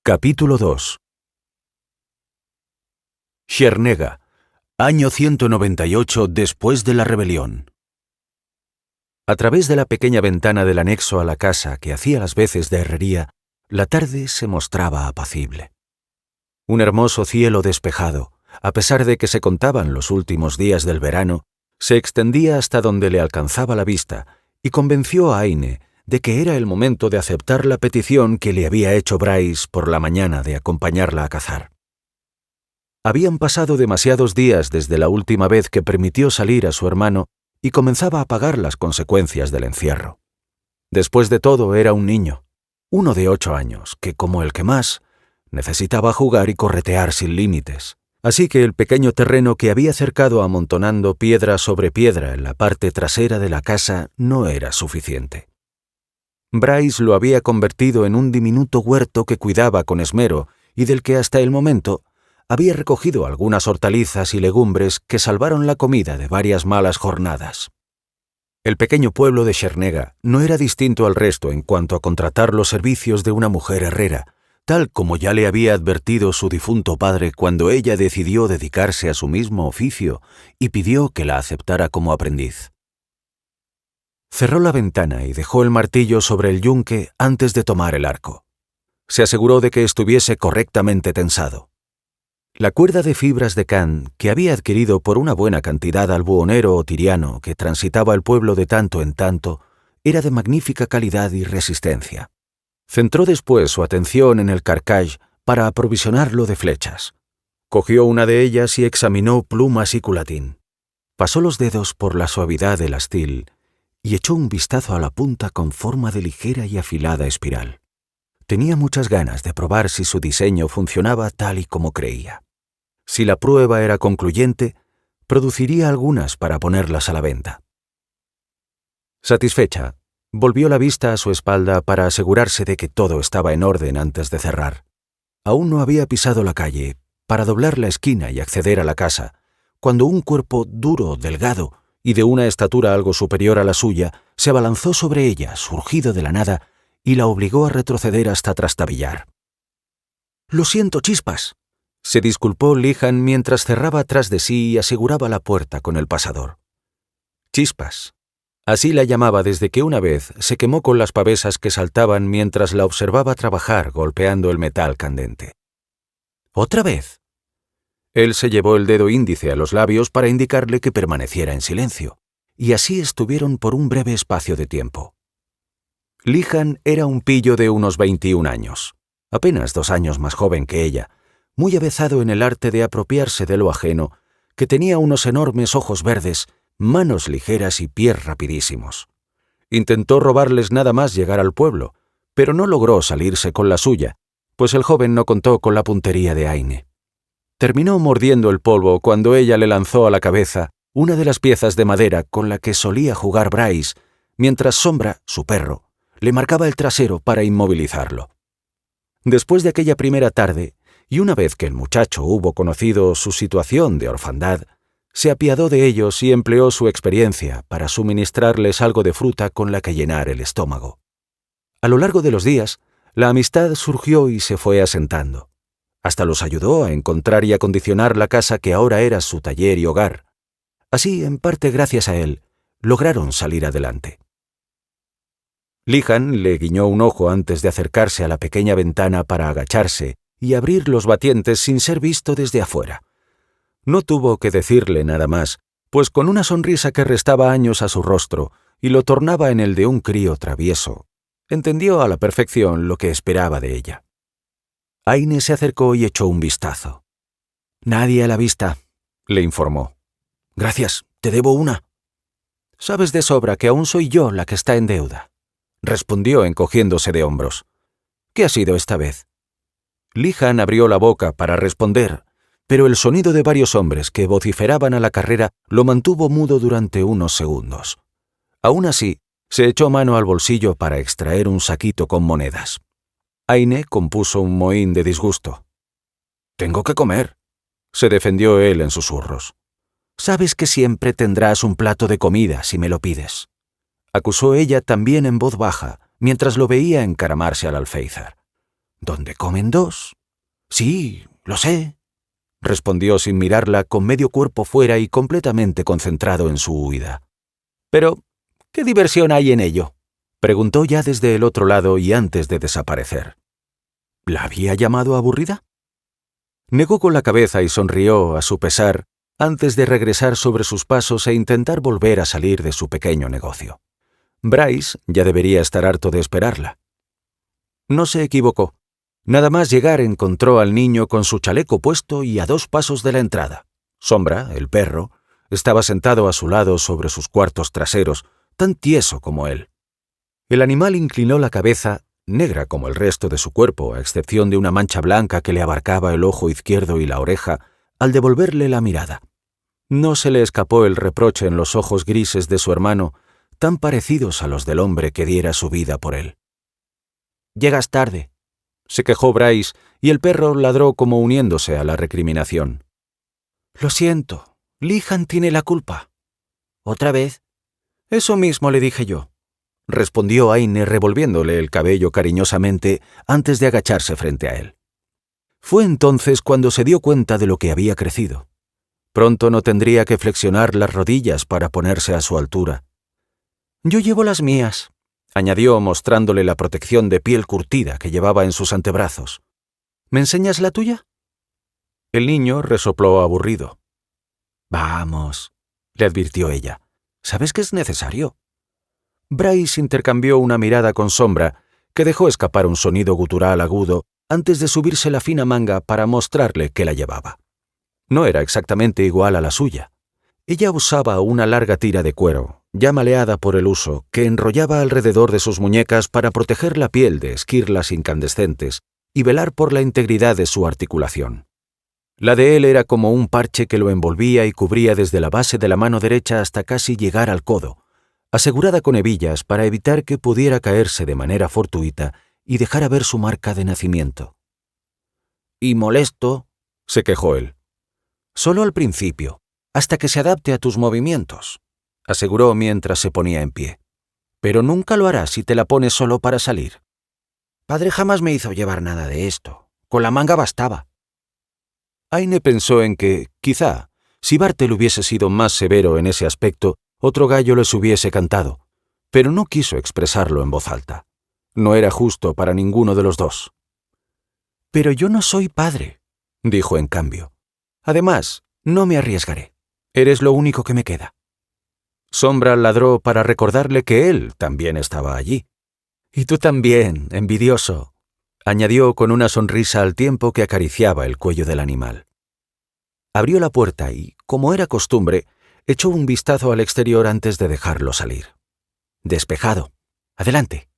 Capítulo 2. Xernega, año 198 después de la rebelión. A través de la pequeña ventana del anexo a la casa que hacía las veces de herrería, la tarde se mostraba apacible. Un hermoso cielo despejado, a pesar de que se contaban los últimos días del verano, se extendía hasta donde le alcanzaba la vista y convenció a Aine de que era el momento de aceptar la petición que le había hecho Bryce por la mañana de acompañarla a cazar. Habían pasado demasiados días desde la última vez que permitió salir a su hermano y comenzaba a pagar las consecuencias del encierro. Después de todo era un niño, uno de 8 años, que como el que más, necesitaba jugar y corretear sin límites. Así que el pequeño terreno que había cercado amontonando piedra sobre piedra en la parte trasera de la casa no era suficiente. Bryce lo había convertido en un diminuto huerto que cuidaba con esmero y del que hasta el momento había recogido algunas hortalizas y legumbres que salvaron la comida de varias malas jornadas. El pequeño pueblo de Xernega no era distinto al resto en cuanto a contratar los servicios de una mujer herrera, tal como ya le había advertido su difunto padre cuando ella decidió dedicarse a su mismo oficio y pidió que la aceptara como aprendiz. Cerró la ventana y dejó el martillo sobre el yunque antes de tomar el arco. Se aseguró de que estuviese correctamente tensado. La cuerda de fibras de can que había adquirido por una buena cantidad al buhonero o tiriano que transitaba el pueblo de tanto en tanto era de magnífica calidad y resistencia. Centró después su atención en el carcaj para aprovisionarlo de flechas. Cogió una de ellas y examinó plumas y culatín. Pasó los dedos por la suavidad del astil y echó un vistazo a la punta con forma de ligera y afilada espiral. Tenía muchas ganas de probar si su diseño funcionaba tal y como creía. Si la prueba era concluyente, produciría algunas para ponerlas a la venta. Satisfecha, volvió la vista a su espalda para asegurarse de que todo estaba en orden antes de cerrar. Aún no había pisado la calle para doblar la esquina y acceder a la casa, cuando un cuerpo duro, delgado y de una estatura algo superior a la suya se abalanzó sobre ella, surgido de la nada, y la obligó a retroceder hasta trastabillar. «Lo siento, Chispas», se disculpó Lihan mientras cerraba tras de sí y aseguraba la puerta con el pasador. Chispas. Así la llamaba desde que una vez se quemó con las pavesas que saltaban mientras la observaba trabajar golpeando el metal candente. «¿Otra vez?» Él se llevó el dedo índice a los labios para indicarle que permaneciera en silencio, y así estuvieron por un breve espacio de tiempo. Lihan era un pillo de unos 21 años, apenas 2 años más joven que ella, muy avezado en el arte de apropiarse de lo ajeno, que tenía unos enormes ojos verdes, manos ligeras y pies rapidísimos. Intentó robarles nada más llegar al pueblo, pero no logró salirse con la suya, pues el joven no contó con la puntería de Aine. Terminó mordiendo el polvo cuando ella le lanzó a la cabeza una de las piezas de madera con la que solía jugar Bryce, mientras Sombra, su perro, le marcaba el trasero para inmovilizarlo. Después de aquella primera tarde, y una vez que el muchacho hubo conocido su situación de orfandad, se apiadó de ellos y empleó su experiencia para suministrarles algo de fruta con la que llenar el estómago. A lo largo de los días, la amistad surgió y se fue asentando. Hasta los ayudó a encontrar y acondicionar la casa que ahora era su taller y hogar. Así, en parte gracias a él, lograron salir adelante. Lihan le guiñó un ojo antes de acercarse a la pequeña ventana para agacharse y abrir los batientes sin ser visto desde afuera. No tuvo que decirle nada más, pues con una sonrisa que restaba años a su rostro y lo tornaba en el de un crío travieso, entendió a la perfección lo que esperaba de ella. Aine se acercó y echó un vistazo. «Nadie a la vista», le informó. «Gracias, te debo una». «Sabes de sobra que aún soy yo la que está en deuda», respondió encogiéndose de hombros. «¿Qué ha sido esta vez?» Lihan abrió la boca para responder, pero el sonido de varios hombres que vociferaban a la carrera lo mantuvo mudo durante unos segundos. Aún así, se echó mano al bolsillo para extraer un saquito con monedas. Aine compuso un mohín de disgusto. «Tengo que comer», se defendió él en susurros. «Sabes que siempre tendrás un plato de comida si me lo pides», acusó ella también en voz baja, mientras lo veía encaramarse al alféizar. ¿Dónde comen dos? Sí, lo sé, respondió sin mirarla, con medio cuerpo fuera y completamente concentrado en su huida. Pero, ¿qué diversión hay en ello?, preguntó ya desde el otro lado y antes de desaparecer. ¿La había llamado aburrida? Negó con la cabeza y sonrió a su pesar antes de regresar sobre sus pasos e intentar volver a salir de su pequeño negocio. Bryce ya debería estar harto de esperarla. No se equivocó. Nada más llegar encontró al niño con su chaleco puesto y a 2 pasos de la entrada. Sombra, el perro, estaba sentado a su lado sobre sus cuartos traseros, tan tieso como él. El animal inclinó la cabeza, negra como el resto de su cuerpo, a excepción de una mancha blanca que le abarcaba el ojo izquierdo y la oreja, al devolverle la mirada. No se le escapó el reproche en los ojos grises de su hermano, tan parecidos a los del hombre que diera su vida por él. «Llegas tarde», se quejó Bryce, y el perro ladró como uniéndose a la recriminación. «Lo siento, Lihan tiene la culpa». «¿Otra vez?» «Eso mismo le dije yo», respondió Aine revolviéndole el cabello cariñosamente antes de agacharse frente a él. Fue entonces cuando se dio cuenta de lo que había crecido. Pronto no tendría que flexionar las rodillas para ponerse a su altura. «Yo llevo las mías», añadió mostrándole la protección de piel curtida que llevaba en sus antebrazos. «¿Me enseñas la tuya?» El niño resopló aburrido. «Vamos», le advirtió ella. «¿Sabes que es necesario?» Bryce intercambió una mirada con Sombra, que dejó escapar un sonido gutural agudo antes de subirse la fina manga para mostrarle que la llevaba. No era exactamente igual a la suya. Ella usaba una larga tira de cuero, ya maleada por el uso, que enrollaba alrededor de sus muñecas para proteger la piel de esquirlas incandescentes y velar por la integridad de su articulación. La de él era como un parche que lo envolvía y cubría desde la base de la mano derecha hasta casi llegar al codo, asegurada con hebillas para evitar que pudiera caerse de manera fortuita y dejar ver su marca de nacimiento. «Y molesto», se quejó él. «Solo al principio, hasta que se adapte a tus movimientos», aseguró mientras se ponía en pie. «Pero nunca lo harás si te la pones solo para salir». «Padre jamás me hizo llevar nada de esto. Con la manga bastaba». Aine pensó en que, quizá, si Bartel hubiese sido más severo en ese aspecto, otro gallo les hubiese cantado, pero no quiso expresarlo en voz alta. No era justo para ninguno de los dos. «Pero yo no soy padre», dijo en cambio. «Además, no me arriesgaré. Eres lo único que me queda». Sombra ladró para recordarle que él también estaba allí. «Y tú también, envidioso», añadió con una sonrisa al tiempo que acariciaba el cuello del animal. Abrió la puerta y, como era costumbre, echó un vistazo al exterior antes de dejarlo salir. «Despejado. Adelante».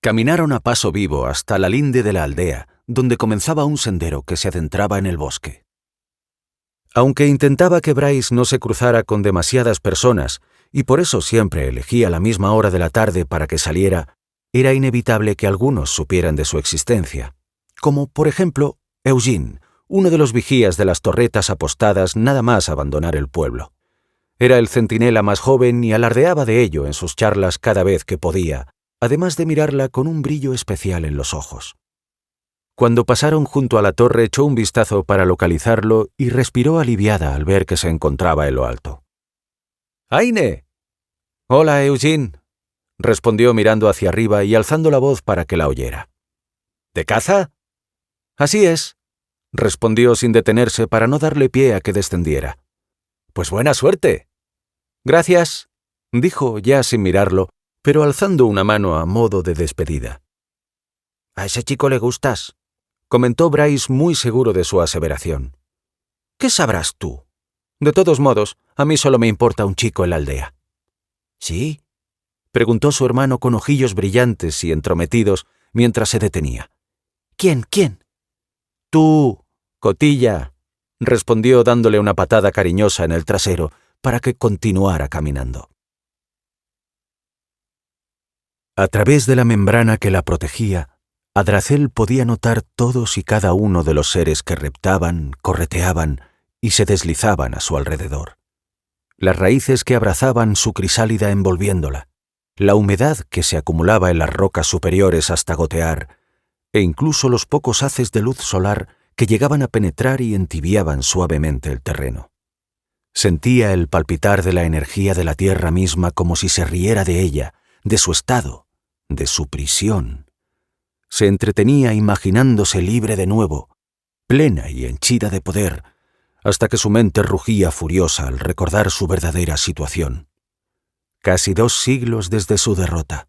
Caminaron a paso vivo hasta la linde de la aldea, donde comenzaba un sendero que se adentraba en el bosque. Aunque intentaba que Bryce no se cruzara con demasiadas personas, y por eso siempre elegía la misma hora de la tarde para que saliera, era inevitable que algunos supieran de su existencia, como, por ejemplo, Eugene, uno de los vigías de las torretas apostadas nada más abandonar el pueblo. Era el centinela más joven y alardeaba de ello en sus charlas cada vez que podía, además de mirarla con un brillo especial en los ojos. Cuando pasaron junto a la torre echó un vistazo para localizarlo y respiró aliviada al ver que se encontraba en lo alto. «¡Aine!» «Hola, Eugene», respondió mirando hacia arriba y alzando la voz para que la oyera. «¿De caza?» «Así es», respondió sin detenerse para no darle pie a que descendiera. «Pues buena suerte». «Gracias», dijo ya sin mirarlo, pero alzando una mano a modo de despedida. «A ese chico le gustas», comentó Bryce muy seguro de su aseveración. «¿Qué sabrás tú? De todos modos, a mí solo me importa un chico en la aldea». «¿Sí?», preguntó su hermano con ojillos brillantes y entrometidos mientras se detenía. «¿Quién? «Tú, Cotilla», respondió dándole una patada cariñosa en el trasero para que continuara caminando. A través de la membrana que la protegía, Adracel podía notar todos y cada uno de los seres que reptaban, correteaban y se deslizaban a su alrededor. Las raíces que abrazaban su crisálida envolviéndola, la humedad que se acumulaba en las rocas superiores hasta gotear, e incluso los pocos haces de luz solar que llegaban a penetrar y entibiaban suavemente el terreno. Sentía el palpitar de la energía de la tierra misma como si se riera de ella, de su estado, de su prisión. Se entretenía imaginándose libre de nuevo, plena y henchida de poder, hasta que su mente rugía furiosa al recordar su verdadera situación. Casi 2 siglos desde su derrota,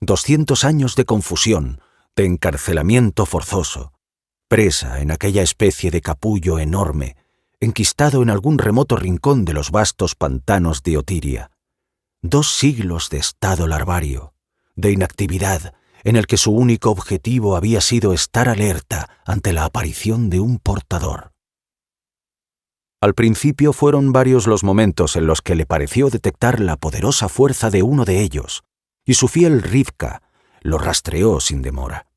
200 años de confusión, de encarcelamiento forzoso, presa en aquella especie de capullo enorme, enquistado en algún remoto rincón de los vastos pantanos de Otiria. 2 siglos de estado larvario, de inactividad, en el que su único objetivo había sido estar alerta ante la aparición de un portador. Al principio fueron varios los momentos en los que le pareció detectar la poderosa fuerza de uno de ellos, y su fiel Rivka lo rastreó sin demora.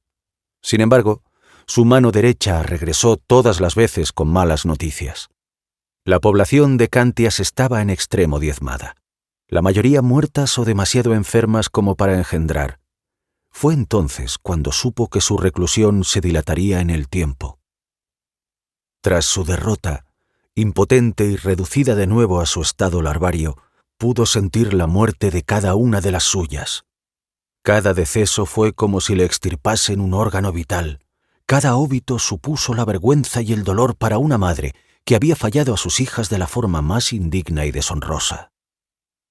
Sin embargo, su mano derecha regresó todas las veces con malas noticias. La población de Cantias estaba en extremo diezmada, la mayoría muertas o demasiado enfermas como para engendrar. Fue entonces cuando supo que su reclusión se dilataría en el tiempo. Tras su derrota, impotente y reducida de nuevo a su estado larvario, pudo sentir la muerte de cada una de las suyas. Cada deceso fue como si le extirpasen un órgano vital. Cada óbito supuso la vergüenza y el dolor para una madre que había fallado a sus hijas de la forma más indigna y deshonrosa.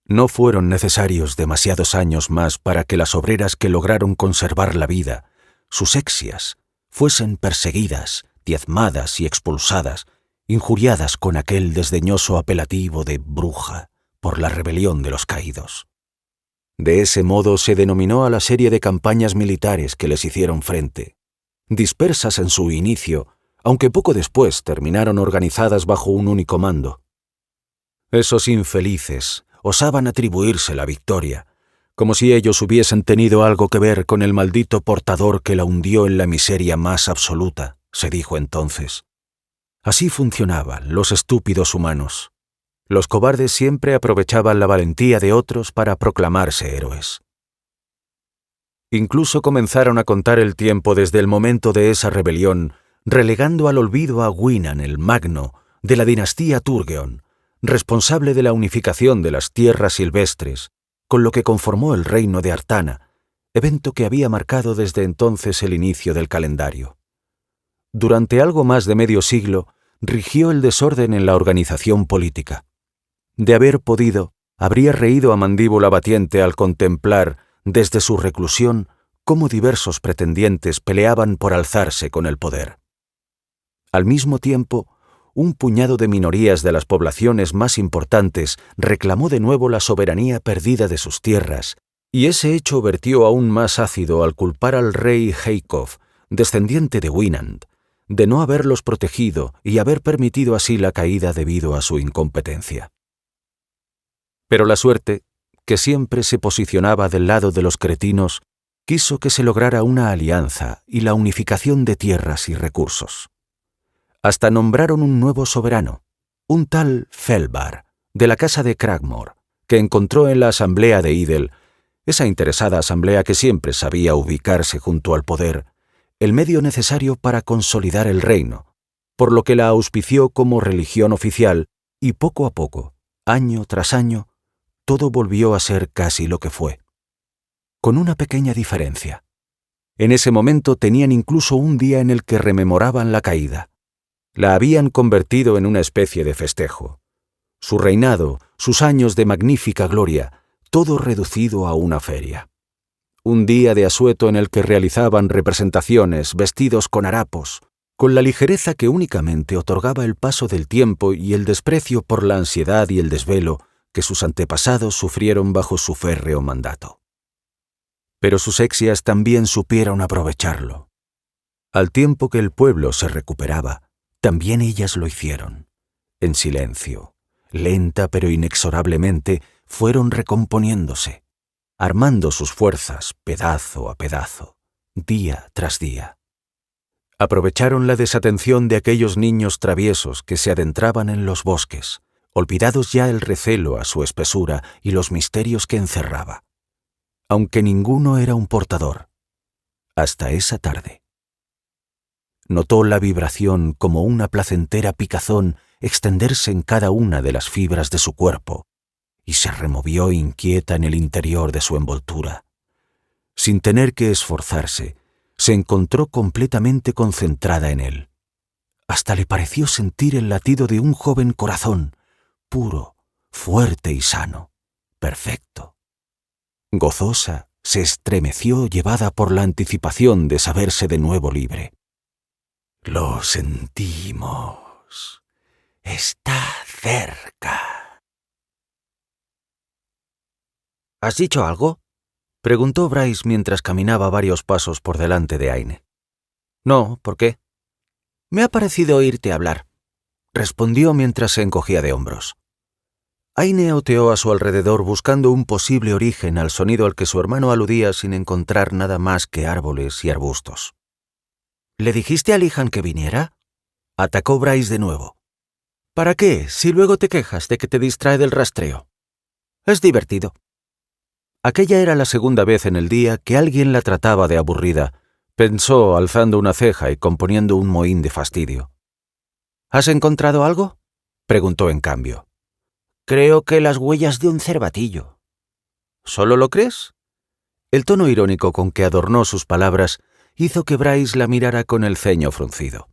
No fueron necesarios demasiados años más para que las obreras que lograron conservar la vida, sus exias, fuesen perseguidas, diezmadas y expulsadas, injuriadas con aquel desdeñoso apelativo de bruja por la rebelión de los caídos. De ese modo se denominó a la serie de campañas militares que les hicieron frente, dispersas en su inicio, aunque poco después terminaron organizadas bajo un único mando. Esos infelices osaban atribuirse la victoria, como si ellos hubiesen tenido algo que ver con el maldito portador que la hundió en la miseria más absoluta, se dijo entonces. Así funcionaban los estúpidos humanos. Los cobardes siempre aprovechaban la valentía de otros para proclamarse héroes. Incluso comenzaron a contar el tiempo desde el momento de esa rebelión, relegando al olvido a Gwynan el Magno, de la dinastía Turgeon, responsable de la unificación de las tierras silvestres, con lo que conformó el reino de Artana, evento que había marcado desde entonces el inicio del calendario. Durante algo más de medio siglo, rigió el desorden en la organización política. De haber podido, habría reído a mandíbula batiente al contemplar, desde su reclusión, cómo diversos pretendientes peleaban por alzarse con el poder. Al mismo tiempo, un puñado de minorías de las poblaciones más importantes reclamó de nuevo la soberanía perdida de sus tierras, y ese hecho vertió aún más ácido al culpar al rey Heikov, descendiente de Winand, de no haberlos protegido y haber permitido así la caída debido a su incompetencia. Pero la suerte, que siempre se posicionaba del lado de los cretinos, quiso que se lograra una alianza y la unificación de tierras y recursos. Hasta nombraron un nuevo soberano, un tal Felbar, de la casa de Cragmore, que encontró en la asamblea de Idel, esa interesada asamblea que siempre sabía ubicarse junto al poder, el medio necesario para consolidar el reino, por lo que la auspició como religión oficial y poco a poco, año tras año, todo volvió a ser casi lo que fue. Con una pequeña diferencia. En ese momento tenían incluso un día en el que rememoraban la caída. La habían convertido en una especie de festejo. Su reinado, sus años de magnífica gloria, todo reducido a una feria. Un día de asueto en el que realizaban representaciones vestidos con harapos, con la ligereza que únicamente otorgaba el paso del tiempo y el desprecio por la ansiedad y el desvelo que sus antepasados sufrieron bajo su férreo mandato. Pero sus exias también supieron aprovecharlo. Al tiempo que el pueblo se recuperaba, también ellas lo hicieron. En silencio, lenta pero inexorablemente, fueron recomponiéndose, armando sus fuerzas pedazo a pedazo, día tras día. Aprovecharon la desatención de aquellos niños traviesos que se adentraban en los bosques, olvidados ya el recelo a su espesura y los misterios que encerraba. Aunque ninguno era un portador. Hasta esa tarde. Notó la vibración como una placentera picazón extenderse en cada una de las fibras de su cuerpo y se removió inquieta en el interior de su envoltura. Sin tener que esforzarse, se encontró completamente concentrada en él. Hasta le pareció sentir el latido de un joven corazón, puro, fuerte y sano, perfecto. Gozosa, se estremeció llevada por la anticipación de saberse de nuevo libre. «Lo sentimos. Está cerca». ¿Has dicho algo?, preguntó Bryce mientras caminaba varios pasos por delante de Aine. «No, ¿por qué?» «Me ha parecido oírte hablar», respondió mientras se encogía de hombros. Aine oteó a su alrededor buscando un posible origen al sonido al que su hermano aludía sin encontrar nada más que árboles y arbustos. «¿Le dijiste a Lihan que viniera?», atacó Bryce de nuevo. «¿Para qué, si luego te quejas de que te distrae del rastreo? Es divertido». Aquella era la segunda vez en el día que alguien la trataba de aburrida, pensó alzando una ceja y componiendo un mohín de fastidio. «¿Has encontrado algo?», preguntó en cambio. «Creo que las huellas de un cervatillo». «¿Solo lo crees?». El tono irónico con que adornó sus palabras hizo que Bryce la mirara con el ceño fruncido.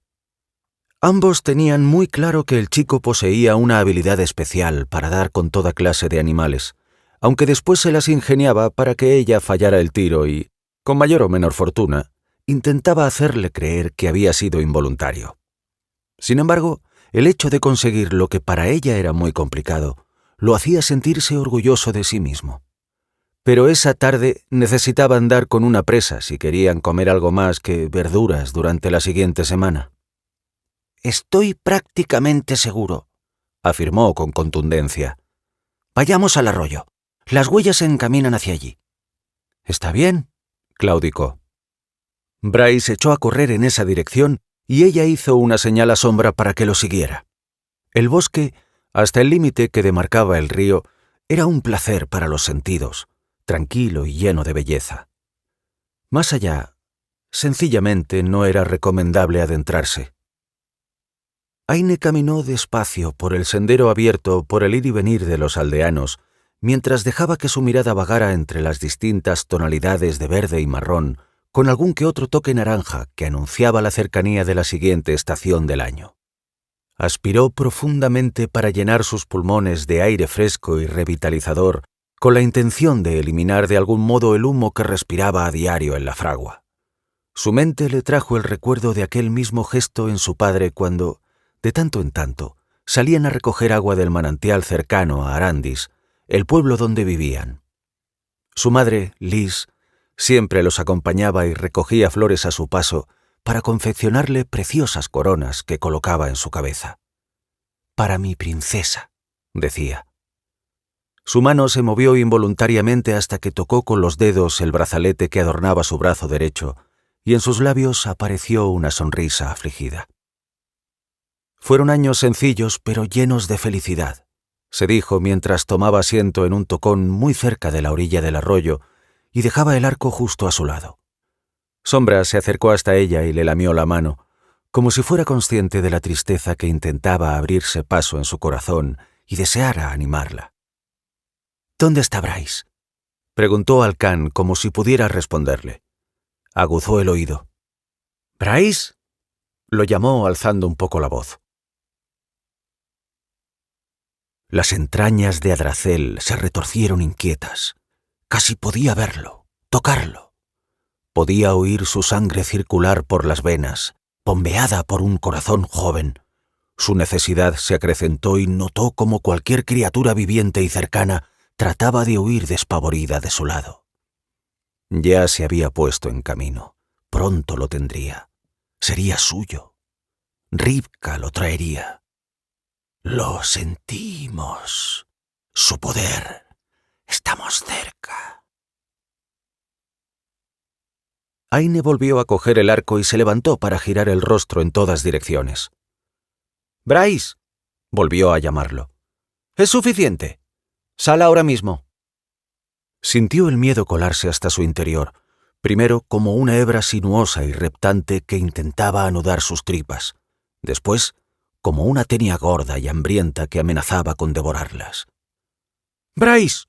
Ambos tenían muy claro que el chico poseía una habilidad especial para dar con toda clase de animales, aunque después se las ingeniaba para que ella fallara el tiro y, con mayor o menor fortuna, intentaba hacerle creer que había sido involuntario. Sin embargo, el hecho de conseguir lo que para ella era muy complicado lo hacía sentirse orgulloso de sí mismo. Pero esa tarde necesitaban dar con una presa si querían comer algo más que verduras durante la siguiente semana. «Estoy prácticamente seguro», afirmó con contundencia. «Vayamos al arroyo. Las huellas se encaminan hacia allí». «Está bien», claudicó. Bryce echó a correr en esa dirección y ella hizo una señal a Sombra para que lo siguiera. El bosque, hasta el límite que demarcaba el río, era un placer para los sentidos, tranquilo y lleno de belleza. Más allá, sencillamente no era recomendable adentrarse. Aine caminó despacio por el sendero abierto por el ir y venir de los aldeanos, mientras dejaba que su mirada vagara entre las distintas tonalidades de verde y marrón, con algún que otro toque naranja que anunciaba la cercanía de la siguiente estación del año. Aspiró profundamente para llenar sus pulmones de aire fresco y revitalizador, con la intención de eliminar de algún modo el humo que respiraba a diario en la fragua. Su mente le trajo el recuerdo de aquel mismo gesto en su padre cuando, de tanto en tanto, salían a recoger agua del manantial cercano a Arandis, el pueblo donde vivían. Su madre, Liz, siempre los acompañaba y recogía flores a su paso para confeccionarle preciosas coronas que colocaba en su cabeza. «Para mi princesa», decía. Su mano se movió involuntariamente hasta que tocó con los dedos el brazalete que adornaba su brazo derecho, y en sus labios apareció una sonrisa afligida. «Fueron años sencillos pero llenos de felicidad», se dijo mientras tomaba asiento en un tocón muy cerca de la orilla del arroyo y dejaba el arco justo a su lado. Sombra se acercó hasta ella y le lamió la mano, como si fuera consciente de la tristeza que intentaba abrirse paso en su corazón y deseara animarla. «¿Dónde está Bryce?», preguntó al can como si pudiera responderle. Aguzó el oído. «¿Bryce?», lo llamó alzando un poco la voz. Las entrañas de Adracel se retorcieron inquietas. Casi podía verlo, tocarlo. Podía oír su sangre circular por las venas, bombeada por un corazón joven. Su necesidad se acrecentó y notó cómo cualquier criatura viviente y cercana trataba de huir despavorida de su lado. Ya se había puesto en camino. Pronto lo tendría. Sería suyo. Rivka lo traería. «Lo sentimos. Su poder. Estamos cerca». Aine volvió a coger el arco y se levantó para girar el rostro en todas direcciones. «Bryce», volvió a llamarlo. «Es suficiente. Sal ahora mismo». Sintió el miedo colarse hasta su interior, Primero como una hebra sinuosa y reptante que intentaba anudar sus tripas. Después, como una tenia gorda y hambrienta que amenazaba con devorarlas. «¡Bryce!»,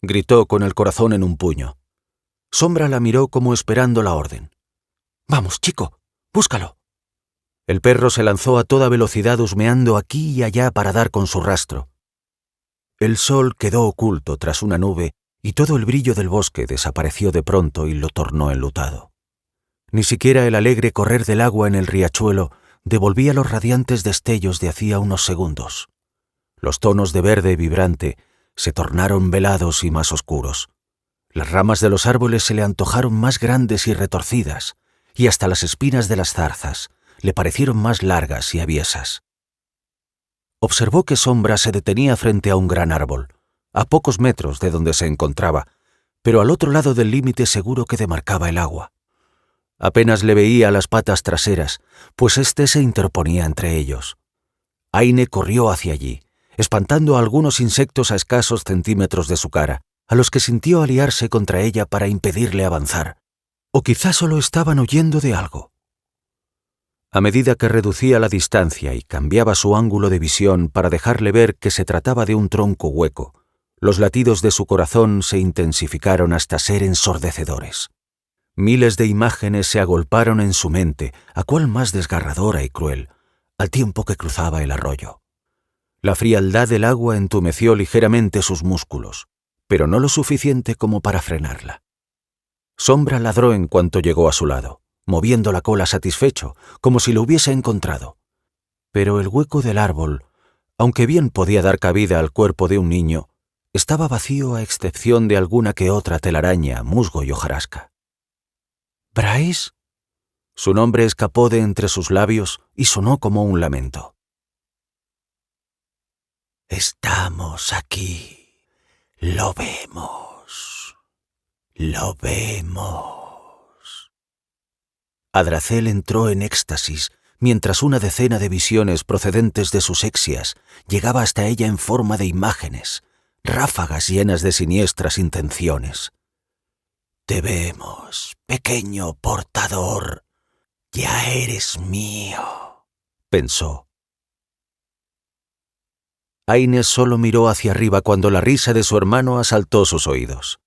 gritó con el corazón en un puño. Sombra la miró como esperando la orden. «Vamos, chico, búscalo». El perro se lanzó a toda velocidad husmeando aquí y allá para dar con su rastro. El sol quedó oculto tras una nube y todo el brillo del bosque desapareció de pronto y lo tornó enlutado. Ni siquiera el alegre correr del agua en el riachuelo devolvía los radiantes destellos de hacía unos segundos. Los tonos de verde vibrante se tornaron velados y más oscuros. Las ramas de los árboles se le antojaron más grandes y retorcidas, y hasta las espinas de las zarzas le parecieron más largas y aviesas. Observó que Sombra se detenía frente a un gran árbol, a pocos metros de donde se encontraba, pero al otro lado del límite seguro que demarcaba el agua. Apenas le veía las patas traseras, pues éste se interponía entre ellos. Aine corrió hacia allí, espantando a algunos insectos a escasos centímetros de su cara, a los que sintió aliarse contra ella para impedirle avanzar. O quizá solo estaban huyendo de algo. A medida que reducía la distancia y cambiaba su ángulo de visión para dejarle ver que se trataba de un tronco hueco, los latidos de su corazón se intensificaron hasta ser ensordecedores. Miles de imágenes se agolparon en su mente, a cual más desgarradora y cruel, al tiempo que cruzaba el arroyo. La frialdad del agua entumeció ligeramente sus músculos, pero no lo suficiente como para frenarla. Sombra ladró en cuanto llegó a su lado, moviendo la cola satisfecho, como si lo hubiese encontrado. Pero el hueco del árbol, aunque bien podía dar cabida al cuerpo de un niño, estaba vacío a excepción de alguna que otra telaraña, musgo y hojarasca. «¿Bryce?». Su nombre escapó de entre sus labios y sonó como un lamento. «Estamos aquí. Lo vemos. Lo vemos». Adracel entró en éxtasis mientras una decena de visiones procedentes de sus exias llegaba hasta ella en forma de imágenes, ráfagas llenas de siniestras intenciones. «Te vemos, pequeño portador. Ya eres mío», pensó. Aine solo miró hacia arriba cuando la risa de su hermano asaltó sus oídos.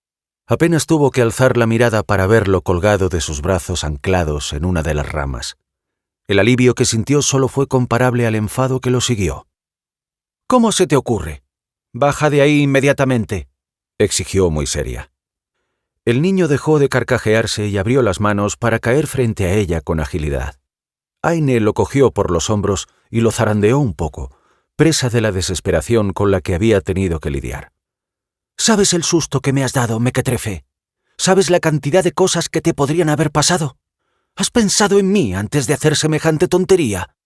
Apenas tuvo que alzar la mirada para verlo colgado de sus brazos anclados en una de las ramas. El alivio que sintió solo fue comparable al enfado que lo siguió. «¿Cómo se te ocurre? Baja de ahí inmediatamente», exigió muy seria. El niño dejó de carcajearse y abrió las manos para caer frente a ella con agilidad. Aine lo cogió por los hombros y lo zarandeó un poco, presa de la desesperación con la que había tenido que lidiar. «¿Sabes el susto que me has dado, mequetrefe? ¿Sabes la cantidad de cosas que te podrían haber pasado? ¿Has pensado en mí antes de hacer semejante tontería?».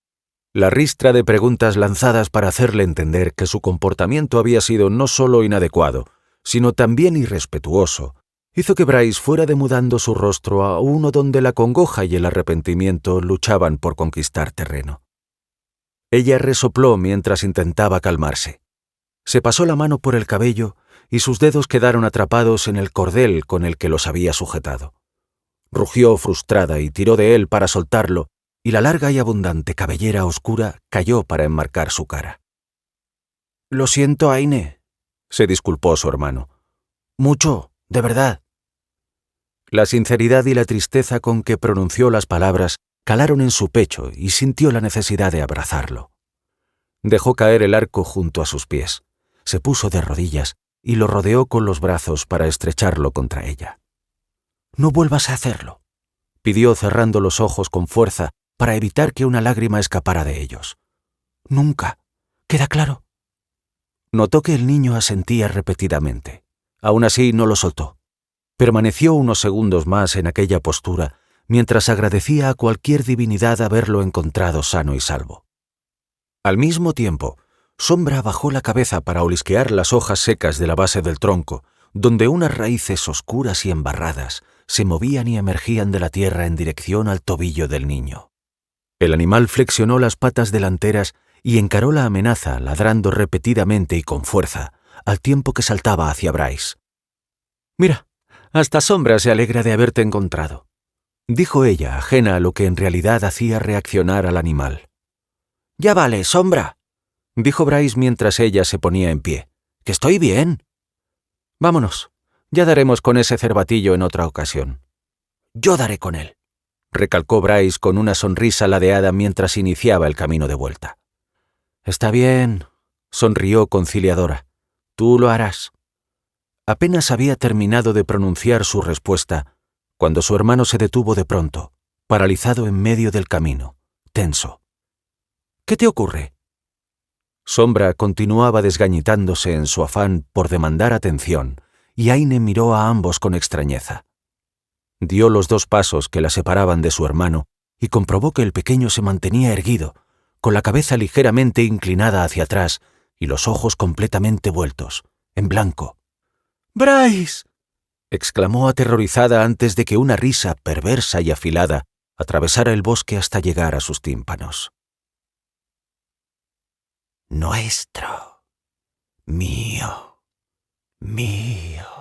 La ristra de preguntas lanzadas para hacerle entender que su comportamiento había sido no solo inadecuado, sino también irrespetuoso, hizo que Bryce fuera demudando su rostro a uno donde la congoja y el arrepentimiento luchaban por conquistar terreno. Ella resopló mientras intentaba calmarse. Se pasó la mano por el cabello y sus dedos quedaron atrapados en el cordel con el que los había sujetado. Rugió frustrada y tiró de él para soltarlo, y la larga y abundante cabellera oscura cayó para enmarcar su cara. «Lo siento, Aine», se disculpó su hermano. «Mucho, de verdad». La sinceridad y la tristeza con que pronunció las palabras calaron en su pecho y sintió la necesidad de abrazarlo. Dejó caer el arco junto a sus pies, se puso de rodillas y lo rodeó con los brazos para estrecharlo contra ella. «No vuelvas a hacerlo», pidió cerrando los ojos con fuerza para evitar que una lágrima escapara de ellos. «Nunca. ¿Queda claro?». Notó que el niño asentía repetidamente. Aún así no lo soltó. Permaneció unos segundos más en aquella postura mientras agradecía a cualquier divinidad haberlo encontrado sano y salvo. Al mismo tiempo, Sombra bajó la cabeza para olisquear las hojas secas de la base del tronco, donde unas raíces oscuras y embarradas se movían y emergían de la tierra en dirección al tobillo del niño. El animal flexionó las patas delanteras y encaró la amenaza ladrando repetidamente y con fuerza, al tiempo que saltaba hacia Bryce. «Mira, Hasta Sombra se alegra de haberte encontrado, dijo ella, ajena a lo que en realidad hacía reaccionar al animal. Ya vale, Sombra, dijo Bryce mientras ella se ponía en pie. que estoy bien. Vámonos, ya daremos con ese cervatillo en otra ocasión. Yo daré con él, recalcó Bryce con una sonrisa ladeada mientras iniciaba el camino de vuelta. Está bien, sonrió conciliadora. Tú lo harás. Apenas había terminado de pronunciar su respuesta cuando su hermano se detuvo de pronto, paralizado en medio del camino, tenso. ¿Qué te ocurre? Sombra continuaba desgañitándose en su afán por demandar atención, y Aine miró a ambos con extrañeza. Dio los 2 pasos que la separaban de su hermano y comprobó que el pequeño se mantenía erguido, con la cabeza ligeramente inclinada hacia atrás y los ojos completamente vueltos, en blanco. «¡Bryce!», exclamó aterrorizada antes de que una risa perversa y afilada atravesara el bosque hasta llegar a sus tímpanos. Nuestro, mío, mío.